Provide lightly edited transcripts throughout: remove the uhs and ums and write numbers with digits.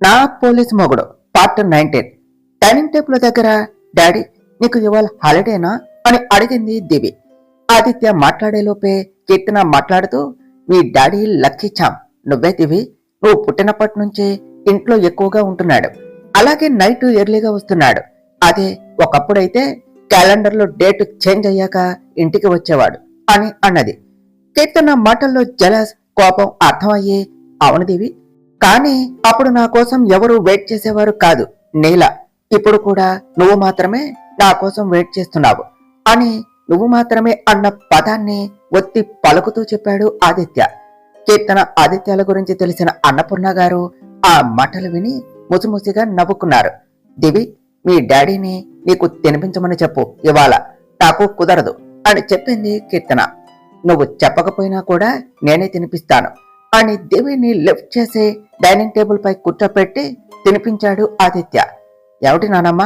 నా పోలీస్ మొగుడు part 19. Dining table దగ్గర డాడీ నీకు ఇవాళ హాలిడేనా అని అడిగింది దివి. ఆదిత్య మాట్లాడేలోపే కీర్తన మాట్లాడుతూ మీ డాడీ లక్కీ చామ్, నువ్వే దివి, నువ్వు పుట్టినప్పటి నుంచి ఇంట్లో ఎక్కువగా ఉంటున్నాడు, అలాగే నైట్ ఎర్లీగా వస్తున్నాడు. అదే ఒకప్పుడైతే క్యాలెండర్లో డేట్ చేంజ్ అయ్యాక ఇంటికి వచ్చేవాడు అని అన్నది. కీర్తన మాటల్లో జలస్ కోపం అర్థమయ్యి అవును దివి, కానీ అప్పుడు నా కోసం ఎవరు వెయిట్ చేసేవారు కాదు నీల, ఇప్పుడు కూడా నువ్వు మాత్రమే నా కోసం వెయిట్ చేస్తున్నావు అని నువ్వు మాత్రమే అన్న పదాన్ని ఒత్తి పలుకుతూ చెప్పాడు ఆదిత్య. కీర్తన ఆదిత్యాల గురించి తెలిసిన అన్నపూర్ణ గారు ఆ మాటలు విని ముసిముసిగా నవ్వుకున్నారు. దివి, మీ డాడీని నీకు తినిపించమని చెప్పు, ఇవాళ నాకు కుదరదు అని చెప్పింది కీర్తన. నువ్వు చెప్పకపోయినా కూడా నేనే తినిపిస్తాను అని దివిని లిఫ్ట్ చేసి డైనింగ్ టేబుల్ పై కూర్చోపెట్టి తినిపించాడు ఆదిత్య. ఏమిటి నానమ్మ,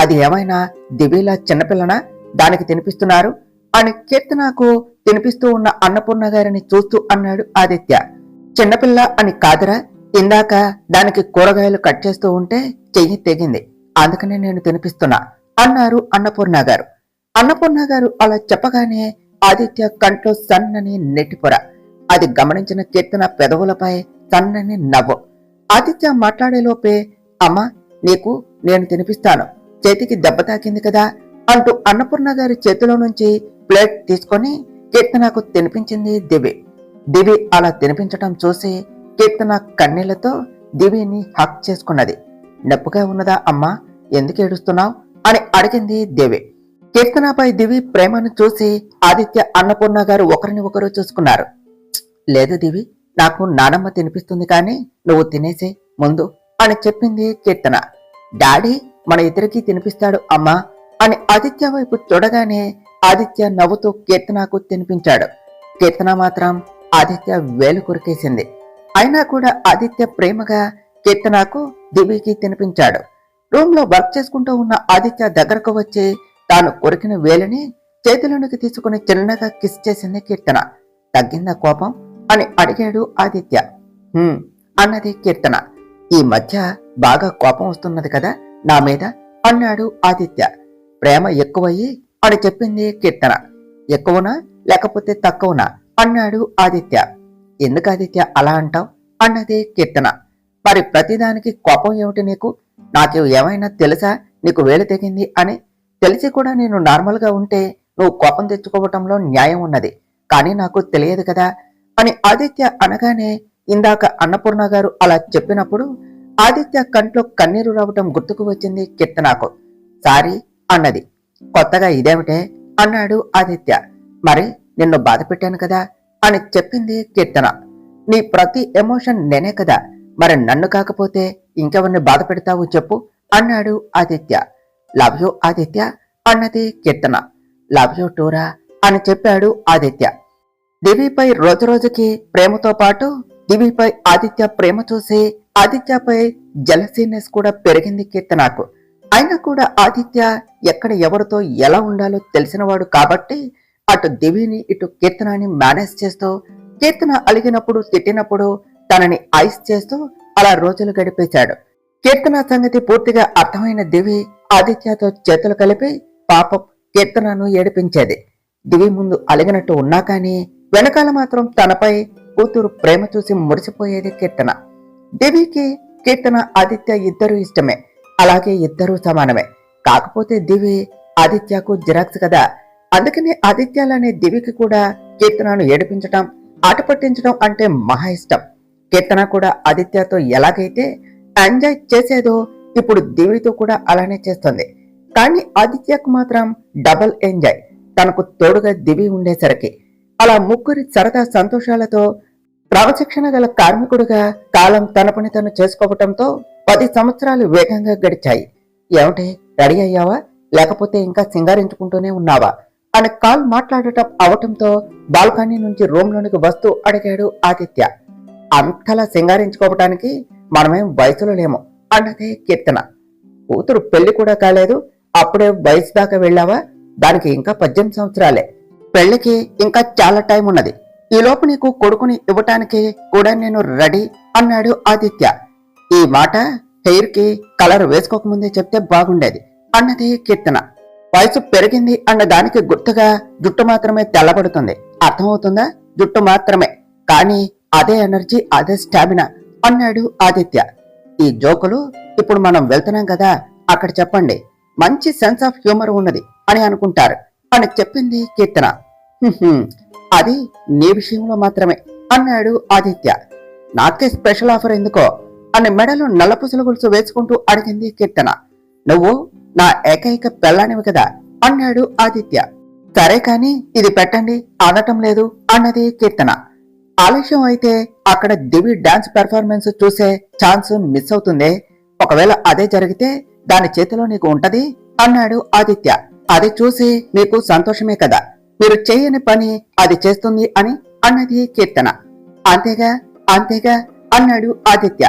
అది ఏమైనా దివిలా చిన్నపిల్లనా, దానికి తినిపిస్తున్నారు అని కీర్తనకు తినిపిస్తూ ఉన్న అన్నపూర్ణ గారిని చూస్తూ అన్నాడు ఆదిత్య. చిన్నపిల్ల అని కాదురా, ఇందాక దానికి కూరగాయలు కట్ చేస్తూ ఉంటే చెయ్యి తెగింది, అందుకనే నేను తినిపిస్తున్నా అన్నారు అన్నపూర్ణ గారు. అన్నపూర్ణ గారు అలా చెప్పగానే ఆదిత్య కంట్లో సన్నని నెట్టిపొర, అది గమనించిన కీర్తన పెదవులపై సన్నని నవ్వు. ఆదిత్య మాట్లాడేలోపే అమ్మా నీకు నేను తినిపిస్తాను, చేతికి దెబ్బ తాకింది కదా అంటూ అన్నపూర్ణ గారి చేతిలో నుంచి ప్లేట్ తీసుకొని కీర్తనకు తినిపించింది దివి. దివి అలా తినిపించటం చూసి కీర్తన కన్నీళ్లతో దివిని హక్ చేసుకున్నది. నొప్పిగా ఉన్నదా అమ్మా, ఎందుకు ఏడుస్తున్నావు అని అడిగింది దివి. కీర్తనపై దివి ప్రేమను చూసి ఆదిత్య అన్నపూర్ణ గారు ఒకరిని ఒకరు చూసుకున్నారు. లేదు దివి, నాకు నానమ్మ తినిపిస్తుంది కానీ నువ్వు తినేసే ముందు అని చెప్పింది కీర్తన. డాడీ మన ఇద్దరికి తినిపిస్తాడు అమ్మా అని ఆదిత్య వైపు చూడగానే ఆదిత్య నవ్వుతూ కీర్తనకు తినిపించాడు. కీర్తన మాత్రం ఆదిత్య వేలు కొరికేసింది. అయినా కూడా ఆదిత్య ప్రేమగా కీర్తనకు దివికి తినిపించాడు. రూమ్ లో వర్క్ చేసుకుంటూ ఉన్న ఆదిత్య దగ్గరకు వచ్చి తాను కొరికిన వేలిని చేతిలోనికి తీసుకుని చిన్నగా కిస్ చేసింది కీర్తన. తగ్గిందా కోపం అని అడిగాడు ఆదిత్య. అన్నది కీర్తన. ఈ మధ్య బాగా కోపం వస్తున్నది కదా నా మీద అన్నాడు ఆదిత్య. ప్రేమ ఎక్కువయ్యి అని చెప్పింది కీర్తన. ఎక్కువనా లేకపోతే తక్కువనా అన్నాడు ఆదిత్య. ఎందుకు ఆదిత్య అలా అంటావు అన్నది కీర్తన. మరి ప్రతిదానికి కోపం ఏమిటి నీకు, నాకు ఏమైనా తెలుసా నీకు వేలు తెగింది అని? తెలిసి కూడా నేను నార్మల్ గా ఉంటే నువ్వు కోపం తెచ్చుకోవటంలో న్యాయం ఉన్నది, కానీ నాకు తెలియదు కదా అని ఆదిత్య అనగానే ఇందాక అన్నపూర్ణ గారు అలా చెప్పినప్పుడు ఆదిత్య కంట్లో కన్నీరు రావటం గుర్తుకు వచ్చింది కీర్తనకు. సారీ అన్నది. కొత్తగా ఇదేమిటే అన్నాడు ఆదిత్య. మరి నిన్ను బాధ పెట్టాను కదా అని చెప్పింది కీర్తన. నీ ప్రతి ఎమోషన్ నేనే కదా, మరి నన్ను కాకపోతే ఇంకెవరిని బాధ పెడతావు చెప్పు అన్నాడు ఆదిత్య. లవ్ యూ ఆదిత్య అన్నది కీర్తన. లవ్ యూ టూరా అని చెప్పాడు ఆదిత్య. దివిపై రోజురోజుకి ప్రేమతో పాటు దివిపై ఆదిత్య ప్రేమ చూసి ఆదిత్యపై జలసీనెస్ కూడా పెరిగింది కీర్తనకు. అయినా కూడా ఆదిత్య ఎక్కడ ఎవరితో ఎలా ఉండాలో తెలిసినవాడు కాబట్టి అటు దివిని ఇటు కీర్తనని మేనేజ్ చేస్తూ, కీర్తన అలిగినప్పుడు తిట్టినప్పుడు తనని ఐస్ చేస్తూ అలా రోజులు గడిపేశాడు. కీర్తన సంగతి పూర్తిగా అర్థమైన దివి ఆదిత్యతో చేతులు కలిపి పాపం కీర్తనను ఏడిపించేది. దివి ముందు అలిగినట్టు ఉన్నా కానీ వెనకాల మాత్రం తనపై కూతురు ప్రేమ చూసి మురిసిపోయేది కీర్తన. దివికి కీర్తన ఆదిత్య ఇద్దరు ఇష్టమే, అలాగే ఇద్దరూ సమానమే. కాకపోతే దివి ఆదిత్యకు జిరాక్స్ కదా, అందుకనే ఆదిత్యాలనే దివికి కూడా కీర్తనను ఏడిపించటం, ఆట పట్టించడం అంటే మహా ఇష్టం. కీర్తన కూడా ఆదిత్యతో ఎలాగైతే ఎంజాయ్ చేసేదో ఇప్పుడు దివితో కూడా అలానే చేస్తుంది. కానీ ఆదిత్యకు మాత్రం డబుల్ ఎంజాయ్, తనకు తోడుగా దివి ఉండేసరికి. అలా ముగ్గురి సరదా సంతోషాలతో క్రమశిక్షణ గల కార్మికుడిగా కాలం తన పని తను చేసుకోవటంతో 10 సంవత్సరాలు వేగంగా గడిచాయి. ఏమిటి రెడీ అయ్యావా, లేకపోతే ఇంకా సింగారించుకుంటూనే ఉన్నావా అని కాల్ మాట్లాడటం అవటంతో బాల్కనీ నుంచి రూమ్ లోనికి వస్తూ అడిగాడు ఆదిత్య. అంతలా సింగారించుకోవటానికి మనమేం వయసులో లేము అన్నదే కీర్తన. కూతురు పెళ్లి కూడా కాలేదు, అప్పుడే వయసు దాకా వెళ్ళావా, దానికి ఇంకా 18 సంవత్సరాలే, పెళ్లికి ఇంకా చాలా టైం ఉన్నది, ఈలోపు నీకు కొడుకుని ఇవ్వటానికి కూడా నేను రెడీ అన్నాడు ఆదిత్య. ఈ మాట హెయిర్ కి కలర్ వేసుకోకముందే చెప్తే బాగుండేది అన్నది కీర్తన. వయసు పెరిగింది అన్న దానికి గుర్తుగా జుట్టు మాత్రమే తెల్లబడుతుంది. అర్థమవుతుందా? జుట్టు మాత్రమే, కానీ అదే ఎనర్జీ, అదే స్టామినా అన్నాడు ఆదిత్య. ఈ జోకులు ఇప్పుడు మనం వెళ్తున్నాం కదా, అక్కడ చెప్పండి, మంచి సెన్స్ ఆఫ్ హ్యూమర్ ఉన్నది అని అనుకుంటారు అని చెప్పింది కీర్తన. అది నీ విషయంలో మాత్రమే అన్నాడు ఆదిత్య. నాకే స్పెషల్ ఆఫర్ ఎందుకో అని మెడలో నల్లపుసల గొలుసు వేసుకుంటూ అడిగింది కీర్తన. నువ్వు నా ఏకైక పెళ్ళానివి కదా అన్నాడు ఆదిత్య. సరే కాని ఇది పెట్టండి అనటం లేదు అన్నది కీర్తన. ఆలస్యం అయితే అక్కడ దివి డాన్స్ పెర్ఫార్మెన్స్ చూసే ఛాన్స్ మిస్ అవుతుంది. ఒకవేళ అదే జరిగితే దాని చేతిలో నీకు ఉంటది అన్నాడు ఆదిత్య. అది చూసి మీకు సంతోషమే కదా, మీరు చేయని పని అది చేస్తుంది అని అన్నది కీర్తన. అంతేగా అంతేగా అన్నాడు ఆదిత్య.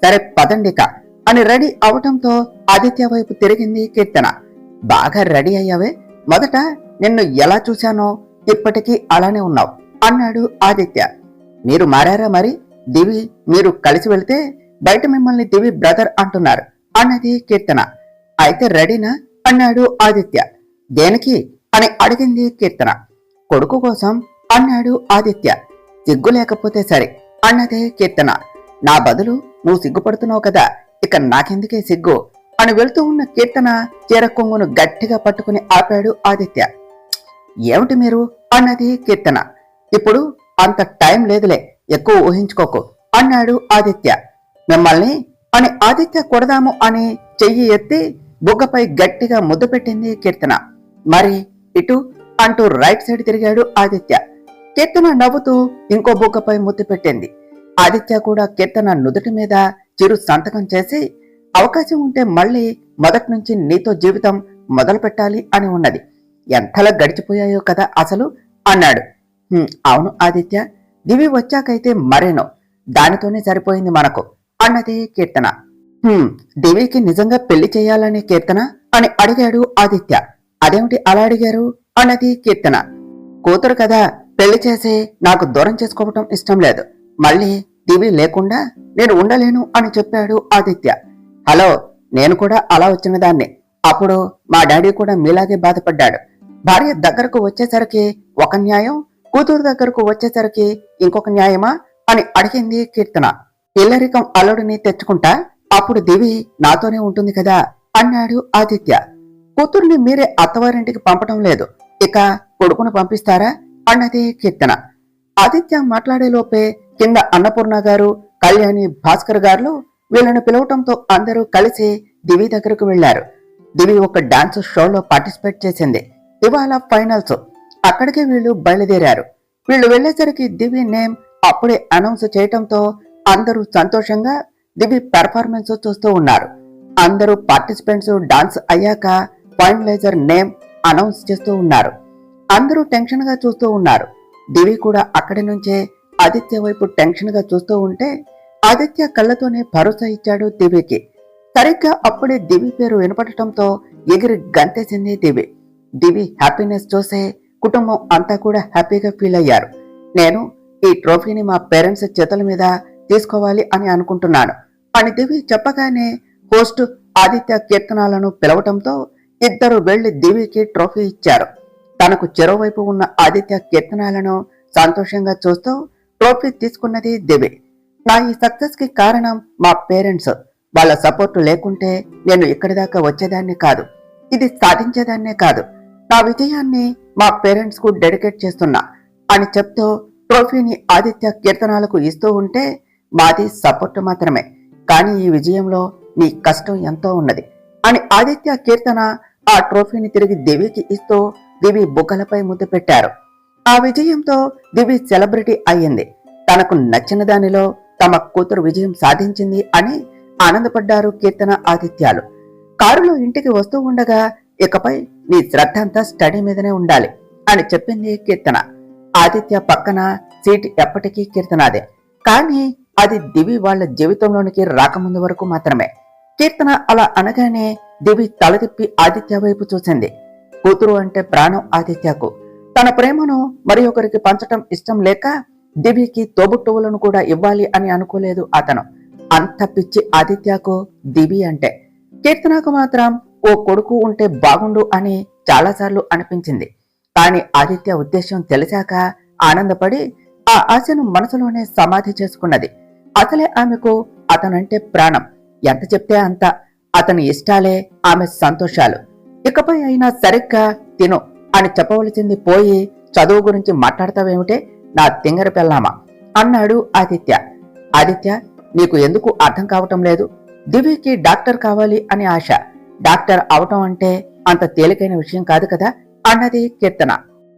సరే పదండిక అని రెడీ అవటంతో ఆదిత్య వైపు తిరిగింది కీర్తన. బాగా రెడీ అయ్యావే, మొదట నిన్ను ఎలా చూశానో ఇప్పటికీ అలానే ఉన్నావు అన్నాడు ఆదిత్య. మీరు మారారా మరి? దివి మీరు కలిసి వెళ్తే బయట మిమ్మల్ని దివి బ్రదర్ అంటున్నారు అన్నది కీర్తన. అయితే రెడీనా అన్నాడు ఆదిత్య. దేనికి అని అడిగింది కీర్తన. కొడుకు కోసం అన్నాడు ఆదిత్య. సిగ్గు లేకపోతే సరే అన్నదే కీర్తన. నా బదులు నువ్వు సిగ్గుపడుతున్నావు కదా, ఇక నాకెందుకే సిగ్గు అని వెళ్తూ ఉన్న కీర్తన చీర కొంగును గట్టిగా పట్టుకుని ఆపాడు ఆదిత్య. ఏమిటి మీరు అన్నది కీర్తన. ఇప్పుడు అంత టైం లేదులే, ఎక్కువ ఊహించుకోకు అన్నాడు ఆదిత్య. మిమ్మల్ని అని ఆదిత్య కొడదాము అని చెయ్యి ఎత్తి బుగ్గపై గట్టిగా ముద్దు పెట్టింది కీర్తన. మరి ఇటు అంటూ రైట్ సైడ్ తిరిగాడు ఆదిత్య. కీర్తన నవ్వుతూ ఇంకో బుగ్గపై ముద్దు పెట్టింది. ఆదిత్య కూడా కీర్తన నుదుటి మీద చిరు సంతకం చేసి, అవకాశం ఉంటే మళ్ళీ మొదటి నుంచి నీతో జీవితం మొదలు పెట్టాలి అని ఉన్నది. ఎంతలా గడిచిపోయాయో కదా అసలు అన్నాడు. అవును ఆదిత్య, దివి వచ్చాకైతే మరేనో, దానితోనే సరిపోయింది మనకు అన్నది కీర్తన. దివికి నిజంగా పెళ్లి చేయాలని కీర్తన అని అడిగాడు ఆదిత్య. అదేమిటి అలా అడిగారు అన్నది కీర్తన. కూతురు కదా, పెళ్లి చేసి నాకు దూరం చేసుకోవటం ఇష్టం లేదు, మళ్ళీ దివి లేకుండా నేను ఉండలేను అని చెప్పాడు ఆదిత్య. హలో, నేను కూడా అలా వచ్చిన దాన్ని. అప్పుడు మా డాడీ కూడా మీలాగే బాధపడ్డాడు. భార్య దగ్గరకు వచ్చేసరికి ఒక న్యాయం, కూతురు దగ్గరకు వచ్చేసరికి ఇంకొక న్యాయమా అని అడిగింది కీర్తన. ఇల్లరికం అల్లుడిని తెచ్చుకుంటా, అప్పుడు దివి నాతోనే ఉంటుంది కదా అన్నాడు ఆదిత్య. కూతుర్ని మీరే అత్తవారింటికి పంపటం లేదు, ఇక కొడుకును పంపిస్తారా అన్నది కీర్తన. ఆదిత్య మాట్లాడేలోపే కింద అన్నపూర్ణ గారు, కళ్యాణి, భాస్కర్ గారు వీళ్ళను పిలవటంతో అందరూ కలిసి దివి దగ్గరకు వెళ్లారు. దివి ఒక డాన్స్ షోలో పార్టిసిపేట్ చేసింది. ఇవాళ ఫైనల్స్. అక్కడికి వీళ్ళు బయలుదేరారు. వీళ్ళు వెళ్లేసరికి దివి నేమ్ అప్పుడే అనౌన్స్ చేయటంతో అందరూ సంతోషంగా దివి పెర్ఫార్మెన్స్ చూస్తూ ఉన్నారు. అందరూ పార్టిసిపెంట్స్ డాన్స్ అయ్యాక ఫైనలైజర్ నేమ్ అనౌన్స్ చేస్తూ ఉన్నారు. అందరూ టెన్షన్ గా చూస్తూ ఉన్నారు. దివి కూడా అక్కడి నుంచే ఆదిత్య వైపు టెన్షన్ గా చూస్తూ ఉంటే ఆదిత్య కళ్ళతోనే భరోసా ఇచ్చాడు దివికి. సరిగ్గా అప్పుడే దివి పేరు వినపడటంతో ఎగిరి గంతేసింది దివి. దివి హ్యాపీనెస్ చూసే కుటుంబం అంతా కూడా హ్యాపీగా ఫీల్ అయ్యారు. నేను ఈ ట్రోఫీని మా పేరెంట్స్ చేతుల మీద తీసుకోవాలి అని అనుకుంటున్నాను అని దివి చెప్పగానే హోస్ట్ ఆదిత్య కీర్తనాలను పిలవటంతో ఇద్దరు వెళ్లి దివికి ట్రోఫీ ఇచ్చారు. తనకు చెరోవైపు ఉన్న ఆదిత్య కీర్తనాలను సంతోషంగా చూస్తూ ట్రోఫీ తీసుకున్నది దివి. నా ఈ సక్సెస్ కి కారణం మా పేరెంట్స్. వాళ్ళ సపోర్ట్ లేకుంటే నేను ఇక్కడి దాకా వచ్చేదాన్ని కాదు, ఇది సాధించేదాన్నే కాదు. నా విజయాన్ని మా పేరెంట్స్ కు డెడికేట్ చేస్తున్నా అని చెప్తూ ట్రోఫీని ఆదిత్య కీర్తనాలకు ఇస్తూ ఉంటే, మాది సపోర్ట్ మాత్రమే, కానీ ఈ విజయంలో నీ కష్టం ఎంతో ఉన్నది అని ఆదిత్య కీర్తన ఆ ట్రోఫీని తిరిగి దివికి ఇస్తూ దివి బుగ్గలపై ముద్దు పెట్టారు. ఆ విజయంతో దివి సెలబ్రిటీ అయ్యింది. తనకు నచ్చిన దానిలో తమ కూతురు విజయం సాధించింది అని ఆనందపడ్డారు కీర్తన ఆదిత్యాలు. కారులో ఇంటికి వస్తూ ఉండగా, ఇకపై నీ శ్రద్ధ అంతా స్టడీ మీదనే ఉండాలి అని చెప్పింది కీర్తన. ఆదిత్య పక్కన సీట్ ఎప్పటికీ కీర్తనాదే, కానీ అది దివి వాళ్ల జీవితంలోనికి రాకముందు వరకు మాత్రమే. కీర్తన అలా అనగానే దివి తల తిప్పి ఆదిత్య వైపు చూసింది. కూతురు అంటే ప్రాణం ఆదిత్యకు. తన ప్రేమను మరి ఒకరికి పంచటం ఇష్టం లేక దివికి తోబుట్టువులను కూడా ఇవ్వాలి అని అనుకోలేదు అతను. అంత పిచ్చి ఆదిత్యకు దివి అంటే. కీర్తనకు మాత్రం ఓ కొడుకు ఉంటే బాగుండు అని చాలాసార్లు అనిపించింది. కాని ఆదిత్య ఉద్దేశం తెలిసాక ఆనందపడి ఆ ఆశను మనసులోనే సమాధి చేసుకున్నది. అసలే ఆమెకు అతనంటే ప్రాణం. ఎంత చెప్తే అంత. అతని ఇష్టాలే ఆమె సంతోషాలు. ఇకపై అయినా సరిగ్గా తిను అని చెప్పవలసింది పోయి చదువు గురించి మాట్లాడతావేమిటే నా తింగర పెళ్ళామా అన్నాడు ఆదిత్య. ఆదిత్య, నీకు ఎందుకు అర్థం కావటం లేదు? దివికి డాక్టర్ కావాలి అని ఆశ. డాక్టర్ అవటం అంటే అంత తేలికైన విషయం కాదు కదా అన్నది కీర్తన.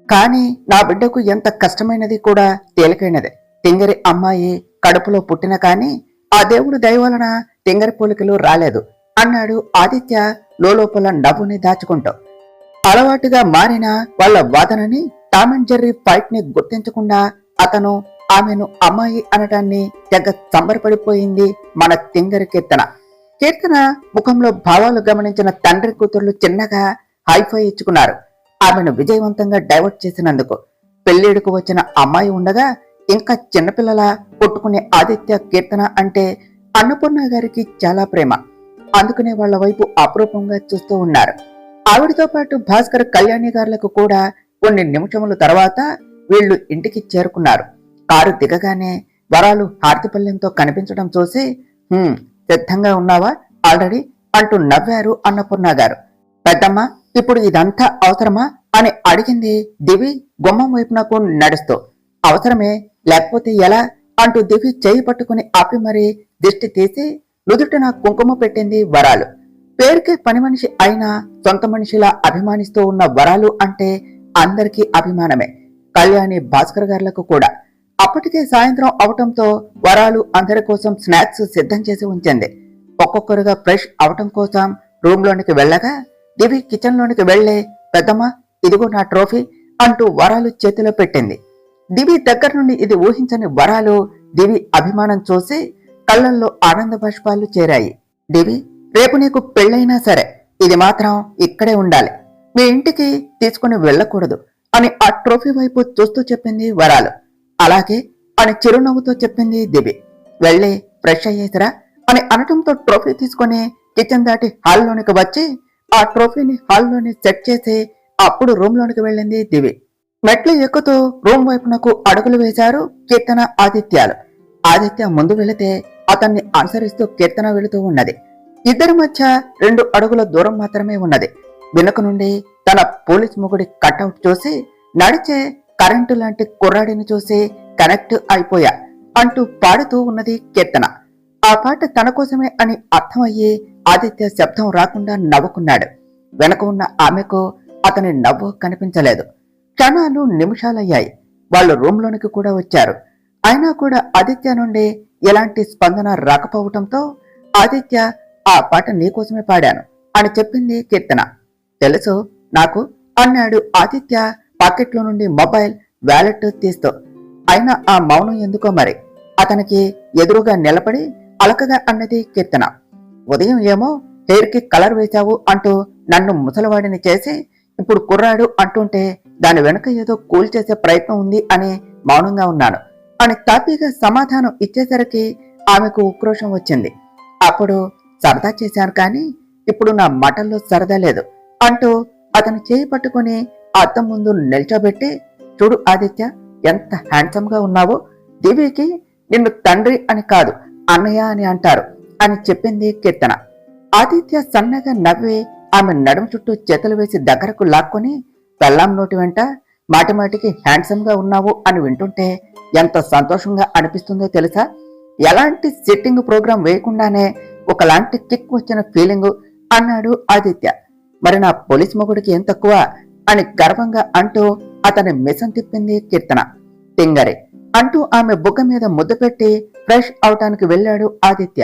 కాని నా బిడ్డకు ఎంత కష్టమైనది కూడా తేలికైనదే. తింగరి అమ్మాయి కడుపులో పుట్టిన కాని ఆ దేవుడు దయ వలన తింగరి పోలికలు రాలేదు అన్నాడు ఆదిత్య లోపల నవ్వుని దాచుకుంటూ. అలవాటుగా మారిన వాళ్ళ వాదనని, టామ్ అండ్ జెర్రీ ఫైట్ ని గుర్తించకుండా అతను ఆమెను అమ్మాయి అనటాన్ని తెగ సంబరపడిపోయింది మన తింగరి కీర్తన. కీర్తన ముఖంలో భావాలు గమనించిన తండ్రి కూతుర్లు చిన్నగా హైఫై ఇచ్చుకున్నారు ఆమెను విజయవంతంగా డైవర్ట్ చేసినందుకు. పెళ్లిడుకు వచ్చిన అమ్మాయి ఉండగా ఇంకా చిన్నపిల్లల కొట్టుకునే ఆదిత్య కీర్తన అంటే అన్నపూర్ణ గారికి చాలా ప్రేమ. అందుకనే వాళ్ల వైపు అపురూపంగా చూస్తూ ఉన్నారు. ఆవిడతో పాటు భాస్కర్, కళ్యాణి గారులకు కూడా కొన్ని నిమిషముల తర్వాత వీళ్లు ఇంటికి చేరుకున్నారు. కారు దిగగానే వరాలు హార్తిపల్లెంతో కనిపించడం చూసి సిద్ధంగా ఉన్నావా ఆల్రెడీ అంటూ నవ్వారు అన్నపూర్ణ గారు. పెద్దమ్మ, ఇప్పుడు ఇదంతా అవసరమా అని అడిగింది దివి గుమ్మం వైపునకు నడుస్తూ. అవసరమే, లేకపోతే ఎలా అంటూ దివి చేయి పట్టుకుని ఆపి మరీ దిష్టి తీసి నుదుటిన కుంకుమ పెట్టింది వరాలు. పేరుకే పని మనిషి అయినా సొంత మనిషిలా అభిమానిస్తూ ఉన్న వరాలు అంటే అందరికీ అభిమానమే. కళ్యాణి, భాస్కర్ గారులకు కూడా. అప్పటికే సాయంత్రం అవటంతో వరాలు అందరి కోసం స్నాక్స్ సిద్ధం చేసి ఉంచింది. ఒక్కొక్కరుగా ఫ్రెష్ అవటం కోసం రూమ్ లోనికి వెళ్ళగా దివి కిచెన్ లోనికి వెళ్లే, పెద్దమ్మ ఇదిగో నా ట్రోఫీ అంటూ వరాలు చేతిలో పెట్టింది. దివి దగ్గర నుండి ఇది ఊహించని వరాలు దివి అభిమానం చూసి కళ్ళల్లో ఆనంద బాష్పాలు చేరాయి. దివి, రేపు నీకు పెళ్ళైనా సరే ఇది మాత్రం ఇక్కడే ఉండాలి, మీ ఇంటికి తీసుకుని వెళ్ళకూడదు అని ఆ ట్రోఫీ వైపు చూస్తూ చెప్పింది వరాలు. అలాగే అని చిరునవ్వుతో చెప్పింది దివి. వెళ్ళి ఫ్రెష్ అయ్యేసిరా అని అనటంతో ట్రోఫీ తీసుకుని కిచెన్ దాటి హాల్లోనికి వచ్చి ఆ ట్రోఫీని హాల్లోని సెట్ చేసి అప్పుడు రూమ్ లోనికి వెళ్ళింది దివి. మెట్లు ఎక్కుతూ రూమ్ వైపునకు అడుగులు వేశారు కీర్తన, ఆదిత్యాలు. ఆదిత్య ముందు వెళితే అతన్ని అనుసరిస్తూ కీర్తన వెళుతూ ఉన్నది. ఇద్దరి మధ్య 2 అడుగుల దూరం మాత్రమే ఉన్నది. వెనుక నుండి తన పోలీస్ మొగుడి కట్అవుట్ చూసి నడిచే కరెంటు లాంటి కుర్రాడిని చూసి కనెక్ట్ అయిపోయా అంటూ పాడుతూ ఉన్నది కీర్తన. ఆ పాట తన కోసమే అని అర్థమయ్యి ఆదిత్య శబ్దం రాకుండా నవ్వుకున్నాడు. వెనక ఉన్న ఆమెకు అతని నవ్వు కనిపించలేదు. క్షణాలు నిమిషాలయ్యాయి. వాళ్ళు రూమ్ లోనికి కూడా వచ్చారు. అయినా కూడా ఆదిత్య నుండి ఎలాంటి స్పందన రాకపోవటంతో ఆదిత్య, ఆ పాట నీకోసమే పాడాను అని చెప్పింది కీర్తన. తెలుసు నాకు అన్నాడు ఆదిత్య పాకెట్లో నుండి మొబైల్, వ్యాలెట్ తీస్తూ. అయినా ఆ మౌనం ఎందుకో మరి. అతనికి ఎదురుగా నిలబడి అలకగా అన్నది కీర్తన. ఉదయం ఏమో హెయిర్ కి కలర్ వేశావు అంటూ నన్ను ముసలివాడిని చేసి ఇప్పుడు కుర్రాడు అంటుంటే దాని వెనుక ఏదో కూల్ చేసే ప్రయత్నం ఉంది అని మౌనంగా ఉన్నాను అని తాపీగా సమాధానం ఇచ్చేసరికి ఆమెకు ఉక్రోషం వచ్చింది. అప్పుడు సరదా చేశాను కానీ ఇప్పుడు నా మాటల్లో సరదా లేదు అంటూ అతను చేయి పట్టుకుని అద్దం ముందు నిల్చోబెట్టి, చూడు ఆదిత్య, ఎంత హ్యాండ్సమ్ గా ఉన్నావో. దివికి నిన్ను తండ్రి అని కాదు అన్నయ్య అని అంటారు అని చెప్పింది కీర్తన. ఆదిత్య సన్నగా నవ్వి ఆమె నడుము చుట్టూ చేతులు వేసి దగ్గరకు లాక్కొని, పెళ్ళాం నోటి వెంట మాటిమాటికి హ్యాండ్సమ్ గా ఉన్నావు అని వింటుంటే ఎంత సంతోషంగా అనిపిస్తుందో తెలుసా. ఎలాంటి సిట్టింగ్ ప్రోగ్రాం వేయకుండానే ఒకలాంటి కిక్ వచ్చిన ఫీలింగు అన్నాడు ఆదిత్య. మరి నా పోలీస్ మొగుడికి ఏం తక్కువ అని గర్వంగా అంటూ అతని మిసం తిప్పింది కీర్తన. తింగరి అంటూ ఆమె బుగ్గ మీద ముద్దు పెట్టి ఫ్రెష్ అవటానికి వెళ్ళాడు ఆదిత్య.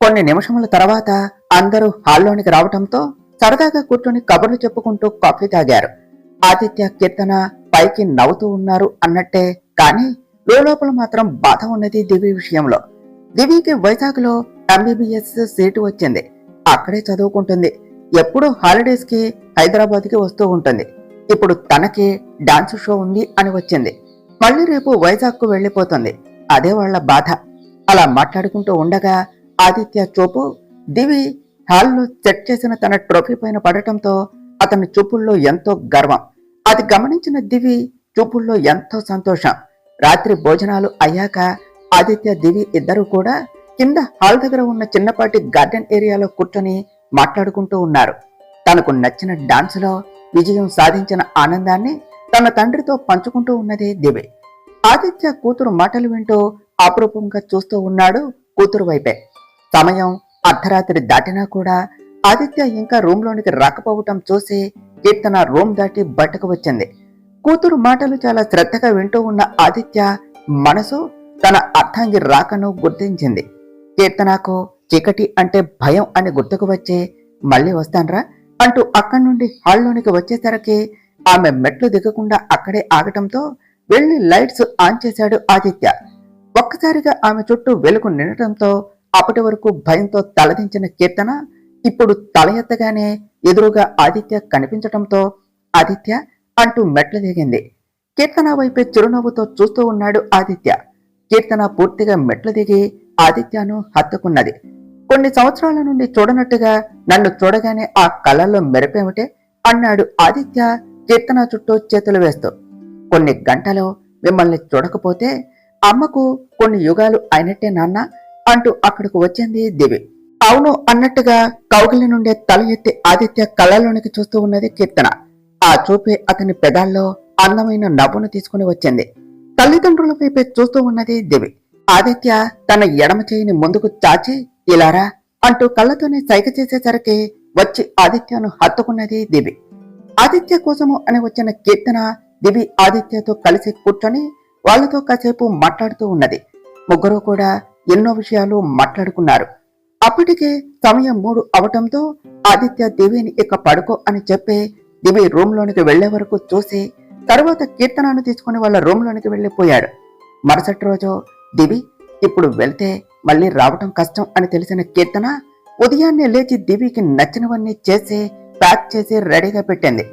కొన్ని నిమిషముల తర్వాత అందరూ హాల్లోనికి రావటంతో సరదాగా కూర్చొని కబుర్లు చెప్పుకుంటూ కాఫీ తాగారు. ఆదిత్య, కీర్తన పైకి నవ్వుతూ ఉన్నారు అన్నట్టే, కానీ లోపల మాత్రం బాధ ఉన్నది దివి విషయంలో. దివికి వైజాగ్ లో MBBS సీటు వచ్చింది. అక్కడే చదువుకుంటుంది. ఎప్పుడూ హాలిడేస్ కి హైదరాబాద్ కి వస్తూ ఉంటుంది. ఇప్పుడు తనకి డాన్స్ షో ఉంది అని వచ్చింది. మళ్ళీ రేపు వైజాగ్ కు వెళ్లిపోతుంది. అదే వాళ్ల బాధ. అలా మాట్లాడుకుంటూ ఉండగా ఆదిత్య చూపు దివి హాల్లో సెట్ చేసిన తన ట్రోఫీ పైన పడటంతో అతని చూపుల్లో ఎంతో గర్వం. అది గమనించిన దివి చూపుల్లో ఎంతో సంతోషం. రాత్రి భోజనాలు అయ్యాక ఆదిత్య దివి ఇద్దరూ కూడా కింద హాల్ దగ్గర ఉన్న చిన్నపాటి గార్డెన్ ఏరియాలో కూర్చొని మాట్లాడుకుంటూ ఉన్నారు. తనకు నచ్చిన డాన్సులో విజయం సాధించిన ఆనందాన్ని తన తండ్రితో పంచుకుంటూ ఉన్నది దివి. ఆదిత్య కూతురు మాటలు వింటూ అపురూపంగా చూస్తూ ఉన్నాడు కూతురు వైపే. సమయం అర్ధరాత్రి దాటినా కూడా ఆదిత్య ఇంకా రూంలోనికి రాకపోవటం చూసి కీర్తన రూమ్ దాటి బయటకు వచ్చింది. కూతురు మాటలు చాలా శ్రద్ధగా వింటూ ఉన్న ఆదిత్య మనసు తన అర్థాంగి రాకను గుర్తించింది. కీర్తనకు చీకటి అంటే భయం అని గుర్తుకు వచ్చి మళ్ళీ వస్తాన్రా అంటూ అక్కడి నుండి హాల్లోనికి వచ్చేసరికి ఆమె మెట్లు దిగకుండా అక్కడే ఆగటంతో వెళ్లి లైట్స్ ఆన్ చేశాడు ఆదిత్య. ఒక్కసారిగా ఆమె చుట్టూ వెలుగు నిండటంతో అప్పటి వరకు భయంతో తలదించిన కీర్తన ఇప్పుడు తల ఎత్తగానే ఎదురుగా ఆదిత్య కనిపించటంతో ఆదిత్య అంటూ మెట్లు దిగింది. కీర్తన వైపే చిరునవ్వుతో చూస్తూ ఉన్నాడు ఆదిత్య. కీర్తన పూర్తిగా మెట్లు దిగి ఆదిత్యను హత్తుకున్నది. కొన్ని సంవత్సరాల నుండి చూడనట్టుగా నన్ను చూడగానే ఆ కళ్ళల్లో మెరిపేమిటే అన్నాడు ఆదిత్య కీర్తన చుట్టూ చేతులు వేస్తూ. కొన్ని గంటలు మిమ్మల్ని చూడకపోతే అమ్మకు కొన్ని యుగాలు అయినట్టే నాన్న అంటూ అక్కడికి వచ్చింది దివి. అవును అన్నట్టుగా కౌగిలి నుండే తల ఎత్తి ఆదిత్య కళ్ళలోనికి చూస్తూ ఉన్నది కీర్తన. ఆ చూపే అతని పెదాల్లో అందమైన నవ్వును తీసుకుని వచ్చింది. తల్లిదండ్రుల వైపే చూస్తూ ఉన్నది దివి. ఆదిత్య తన ఎడమ చేయిని ముందుకు చాచి ఇలారా అంటూ కళ్ళతోనే సైగ చేసేసరికి వచ్చి ఆదిత్యను హత్తుకున్నది దివి. ఆదిత్య కోసము అని వచ్చిన కీర్తన దివి ఆదిత్యతో కలిసి కూర్చొని వాళ్లతో కాసేపు మాట్లాడుతూ ఉన్నది. ముగ్గురు కూడా ఎన్నో విషయాలు మాట్లాడుకున్నారు. అప్పటికే సమయం 3 అవటంతో ఆదిత్య దివిని ఇక పడుకో అని చెప్పి దివి రూమ్ లోనికి వెళ్లే వరకు చూసి తర్వాత కీర్తనను తీసుకుని వాళ్ళ రూమ్ లోనికి వెళ్లిపోయాడు. మరుసటి రోజు దివి ఇప్పుడు వెళ్తే మళ్ళీ రావటం కష్టం అని తెలిసిన కీర్తన ఉదయాన్నే లేచి దివికి నచ్చినవన్నీ చేసి ప్యాక్ చేసి రెడీగా పెట్టింది.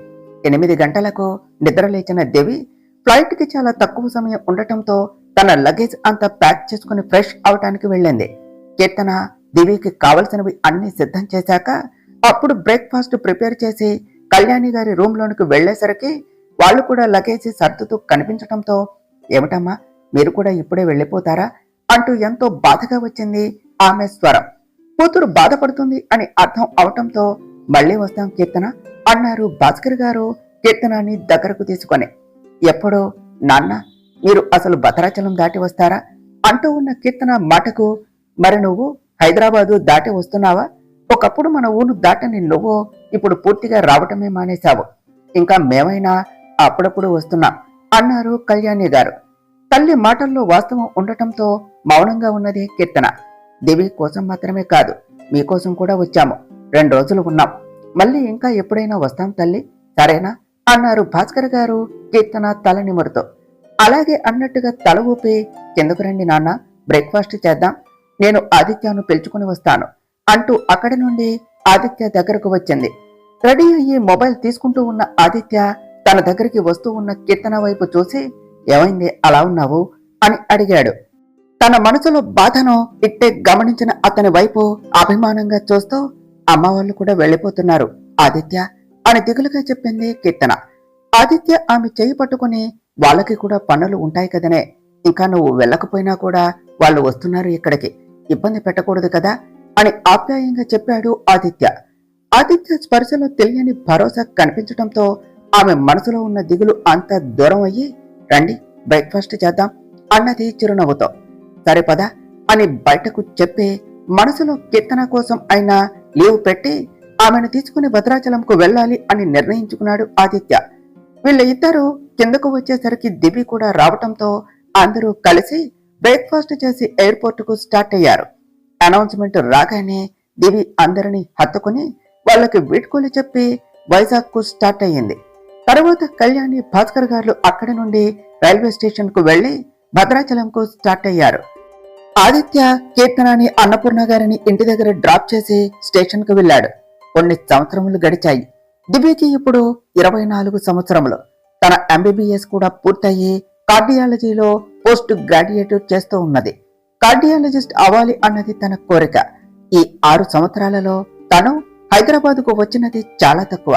8 గంటలకు నిద్ర లేచిన దివి ఫ్లైట్ కి చాలా తక్కువ సమయం ఉండటంతో తన లగేజ్ అంతా ప్యాక్ చేసుకుని ఫ్రెష్ అవటానికి వెళ్ళింది. కీర్తన దివికి కావలసినవి అన్ని సిద్ధం చేశాక అప్పుడు బ్రేక్ఫాస్ట్ ప్రిపేర్ చేసి కళ్యాణి గారి రూమ్ లోనికి వెళ్లేసరికి వాళ్ళు కూడా లగేజ్ సర్దుతూ కనిపించటంతో ఏమిటమ్మా మీరు కూడా ఇప్పుడే వెళ్ళిపోతారా అంటూ ఎంతో బాధగా వచ్చింది ఆమె స్వరం. కూతురు బాధపడుతుంది అని అర్థం అవటంతో మళ్లీ వస్తాం కీర్తన అన్నారు భాస్కర్ గారు కీర్తనాన్ని దగ్గరకు తీసుకొని. ఎప్పుడో నాన్న మీరు అసలు భద్రాచలం దాటి వస్తారా అంటూ ఉన్న కీర్తన మాటకు మరి నువ్వు హైదరాబాదు దాటి వస్తున్నావా? ఒకప్పుడు మన ఊరు దాటని నువ్వు ఇప్పుడు పూర్తిగా రావటమే మానేశావు. ఇంకా మేమైనా అప్పుడప్పుడు వస్తున్నాం అన్నారు కళ్యాణి గారు. తల్లి మాటల్లో వాస్తవం ఉండటంతో మౌనంగా ఉన్నది కీర్తన. దివి కోసం మాత్రమే కాదు మీకోసం కూడా వచ్చాము. 2 రోజులు ఉన్నాం. మళ్ళీ ఇంకా ఎప్పుడైనా వస్తాం తల్లి సరేనా అన్నారు భాస్కర్ గారు కీర్తన తల నిమురుతో. అలాగే అన్నట్టుగా తల ఊపి కిందకు రండి నాన్న బ్రేక్ఫాస్ట్ చేద్దాం, నేను ఆదిత్యను పిలుచుకుని వస్తాను అంటూ అక్కడి నుండి ఆదిత్య దగ్గరకు వచ్చింది. రెడీ అయ్యి మొబైల్ తీసుకుంటూ ఉన్న ఆదిత్య తన దగ్గరికి వస్తూ ఉన్న కీర్తన వైపు చూసి ఏమైంది అలా ఉన్నావు అని అడిగాడు. తన మనసులో బాధను ఇట్టే గమనించిన అతని వైపు అభిమానంగా చూస్తూ అమ్మ వాళ్ళు కూడా వెళ్ళిపోతున్నారు ఆదిత్య అని దిగులుగా చెప్పింది కీర్తన. ఆదిత్య ఆమె చేయి పట్టుకుని వాళ్ళకి కూడా పనులు ఉంటాయి కదనే, ఇంకా నువ్వు వెళ్ళకపోయినా కూడా వాళ్ళు వస్తున్నారు ఇక్కడికి, ఇబ్బంది పెట్టకూడదు కదా అని ఆప్యాయంగా చెప్పాడు ఆదిత్య. ఆదిత్య స్పర్శలో తెలియని భరోసా కనిపించడంతో ఆమె మనసులో ఉన్న దిగులు అంత దూరం అయ్యి రండి బ్రేక్ఫాస్ట్ చేద్దాం అన్నది చిరునవ్వుతో. సరే పద అని బయటకు చెప్పి మనసులో కీర్తన కోసం అయినా లీవ్ పెట్టి ఆమెను తీసుకుని భద్రాచలంకు వెళ్ళాలి అని నిర్ణయించుకున్నాడు ఆదిత్య. వీళ్ళ ఇద్దరు కిందకు వచ్చేసరికి దివి కూడా రావటంతో అందరూ కలిసి బ్రేక్ఫాస్ట్ చేసి ఎయిర్పోర్ట్ కు స్టార్ట్ అయ్యారు. అనౌన్స్మెంట్ రాగానే దివి అందరినీ హత్తుకుని వాళ్ళకి వీడ్కోలు చెప్పి వైజాగ్ కు స్టార్ట్ అయ్యింది. తర్వాత కళ్యాణి భాస్కర్ గారు అక్కడి నుండి రైల్వే స్టేషన్ కు వెళ్లి భద్రాచలంకు స్టార్ట్ అయ్యారు. ఆదిత్య కీర్తనాని అన్నపూర్ణ గారిని ఇంటి దగ్గర డ్రాప్ చేసి స్టేషన్ కు వెళ్లాడు. కొన్ని సంవత్సరములు గడిచాయి. దివ్యకి ఇప్పుడు 24 సంవత్సరములు. తన MBBS కూడా పూర్తయి కార్డియాలజీలో పోస్ట్ గ్రాడ్యుయేట్ చేస్తూ ఉన్నది. కార్డియాలజిస్ట్ అవ్వాలి అన్నది తన కోరిక. ఈ 6 సంవత్సరాలలో తను హైదరాబాద్కు వచ్చినది చాలా తక్కువ.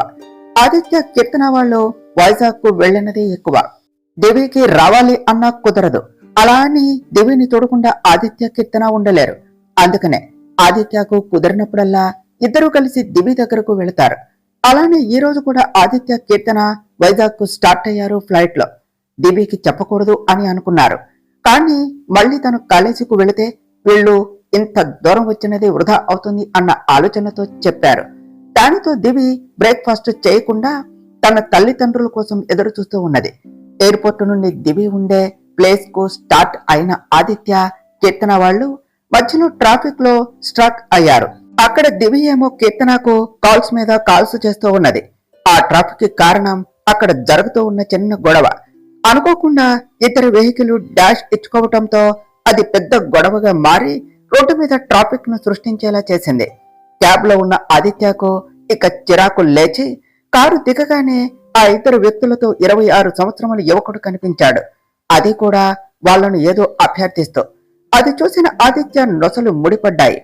ఆదిత్య కీర్తన వాళ్ళు వైజాగ్ కు వెళ్లినది ఎక్కువ. దివికి రావాలి అన్నా కుదరదు. అలా అని దివిని తోడకుండా ఆదిత్య కీర్తన ఉండలేరు. అందుకనే ఆదిత్యకు కుదిరినప్పుడల్లా ఇద్దరూ కలిసి దివి దగ్గరకు వెళతారు. అలానే ఈ రోజు కూడా ఆదిత్య కీర్తన వైజాగ్ కు స్టార్ట్ అయ్యారు ఫ్లైట్ లో. దివికి చెప్పకూడదు అని అనుకున్నారు. కానీ మళ్ళీ తను కాలేజీకు వెళితే వీళ్ళు ఇంత దూరం వచ్చినది వృధా అవుతుంది అన్న ఆలోచనతో చెప్పారు. దానితో దివి బ్రేక్ఫాస్ట్ చేయకుండా తన తల్లిదండ్రుల కోసం ఎదురు చూస్తూ ఉన్నది. ఎయిర్పోర్ట్ నుండి దివి ఉండే ప్లేస్ కు స్టార్ట్ అయిన ఆదిత్య కీర్తన వాళ్ళు మధ్యలో ట్రాఫిక్ లో స్ట్రక్ అయ్యారు. అక్కడ దివి ఏమో కీర్తనకు కాల్స్ మీద కాల్స్ చేస్తూ ఉన్నది. ఆ ట్రాఫిక్ కి కారణం అక్కడ జరుగుతూ ఉన్న చిన్న గొడవ. అనుకోకుండా ఇతర వెహికల్ డాష్ ఇచ్చుకోవటంతో అది పెద్ద గొడవగా మారి రోడ్డు మీద ట్రాఫిక్ ను సృష్టించేలా చేసింది. క్యాబ్ లో ఉన్న ఆదిత్యకు ఇక చిరాకు లేచి కారు దిగగానే ఆ ఇద్దరు వ్యక్తులతో 26 సంవత్సరముల యువకుడు కనిపించాడు. అది కూడా వాళ్లను ఏదో అభ్యర్థిస్తూ. అది చూసిన ఆదిత్య నొసలు ముడిపడ్డాయి,